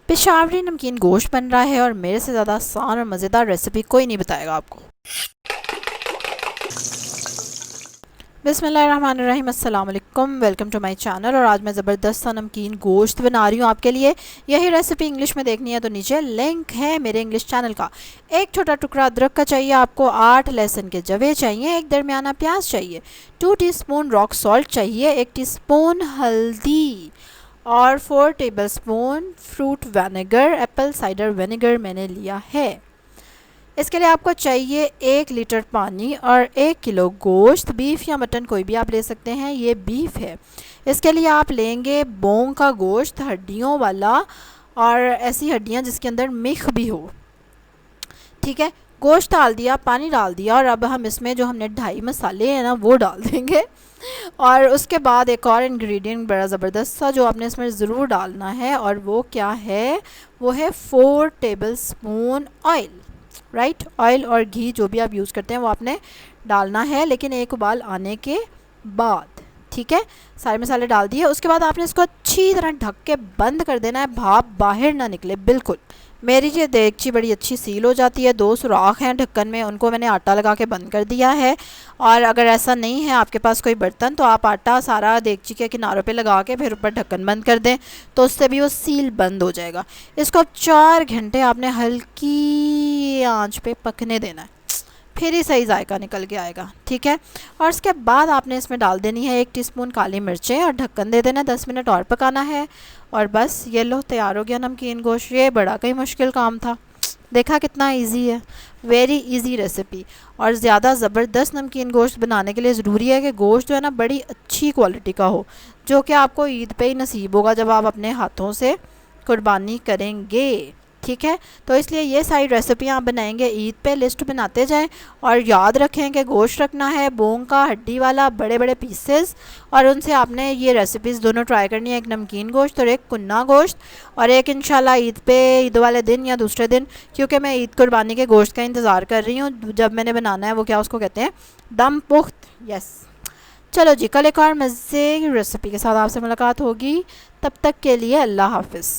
पेशावरी नमकीन गोश्त बन रहा है और मेरे से ज़्यादा आसान और मज़ेदार रेसिपी कोई नहीं बताएगा आपको। बिस्मिल्लाहिर्रहमानिर्रहीम, अस्सलाम वालेकुम, वेलकम टू माय चैनल। और आज मैं ज़बरदस्त सा नमकीन गोश्त बना रही हूँ आपके लिए। यही रेसिपी इंग्लिश में देखनी है तो नीचे लिंक है मेरे इंग्लिश चैनल का। एक छोटा टुकड़ा अदरक का चाहिए आपको, 8 लहसुन के जवे चाहिए, एक दरमियाना प्याज चाहिए, 2 टीस्पून रॉक सॉल्ट चाहिए, 1 टीस्पून हल्दी और 4 tablespoon fruit vinegar, Apple cider vinegar मैंने लिया है। इसके लिए आपको चाहिए 1 लीटर पानी और 1 किलो गोश्त। बीफ या मटन कोई भी आप ले सकते हैं, ये बीफ है। इसके लिए आप लेंगे बोंग का गोश्त, हड्डियों वाला, और ऐसी हड्डियां जिसके अंदर मिख भी हो। ठीक है, गोश्त डाल दिया, पानी डाल दिया, और अब हम इसमें जो हमने 2.5 मसाले हैं ना वो डाल देंगे। और उसके बाद एक और इंग्रेडिएंट बड़ा ज़बरदस्त सा जो आपने इसमें ज़रूर डालना है, और वो क्या है, वो है 4 टेबलस्पून ऑयल। राइट, ऑयल और घी जो भी आप यूज़ करते हैं वो आपने डालना है, लेकिन एक उबाल आने के बाद। ठीक है, सारे मसाले डाल दिए। उसके बाद आपने इसको अच्छी तरह ढक के बंद कर देना है, भाप बाहर ना निकले बिल्कुल। मेरी ये देगची बड़ी अच्छी सील हो जाती है, 2 सुराख हैं ढक्कन में, उनको मैंने आटा लगा के बंद कर दिया है। और अगर ऐसा नहीं है आपके पास कोई बर्तन, तो आप आटा सारा देगची के किनारों पे लगा के फिर ऊपर ढक्कन बंद कर दें, तो उससे भी वो सील बंद हो जाएगा। इसको 4 घंटे आपने हल्की आंच पे पकने देना है, फिर ही सही जायका निकल के आएगा। ठीक है, और उसके बाद आपने इसमें डाल देनी है 1 टीस्पून काली मिर्चें और ढक्कन दे देना है, 10 मिनट और पकाना है। और बस ये लो, तैयार हो गया नमकीन गोश्त। ये बड़ा कोई मुश्किल काम था, देखा कितना इजी है, वेरी इजी रेसिपी। और ज़्यादा ज़बरदस्त नमकीन गोश्त बनाने के लिए ज़रूरी है कि गोश्त जो है ना बड़ी अच्छी क्वालिटी का हो, जो कि आपको ईद पे ही नसीब होगा जब आप अपने हाथों से कुर्बानी करेंगे। ठीक है, तो इसलिए ये सारी रेसिपियाँ आप बनाएंगे ईद पे, लिस्ट बनाते जाएं। और याद रखें कि गोश्त रखना है बोंग का, हड्डी वाला, बड़े बड़े पीसेस, और उनसे आपने ये रेसिपीज़ दोनों ट्राई करनी है, एक नमकीन गोश्त और एक कुन्ना गोश्त। और एक इंशाल्लाह ईद पे, ईद वाले दिन या दूसरे दिन, क्योंकि मैं ईद कुर्बानी के गोश्त का इंतज़ार कर रही हूँ जब मैंने बनाना है, वो क्या उसको कहते हैं, दम पुख्त। यस, चलो जी, कल एक और मज़े की रेसिपी के साथ आपसे मुलाकात होगी। तब तक के लिए अल्लाह हाफिज़।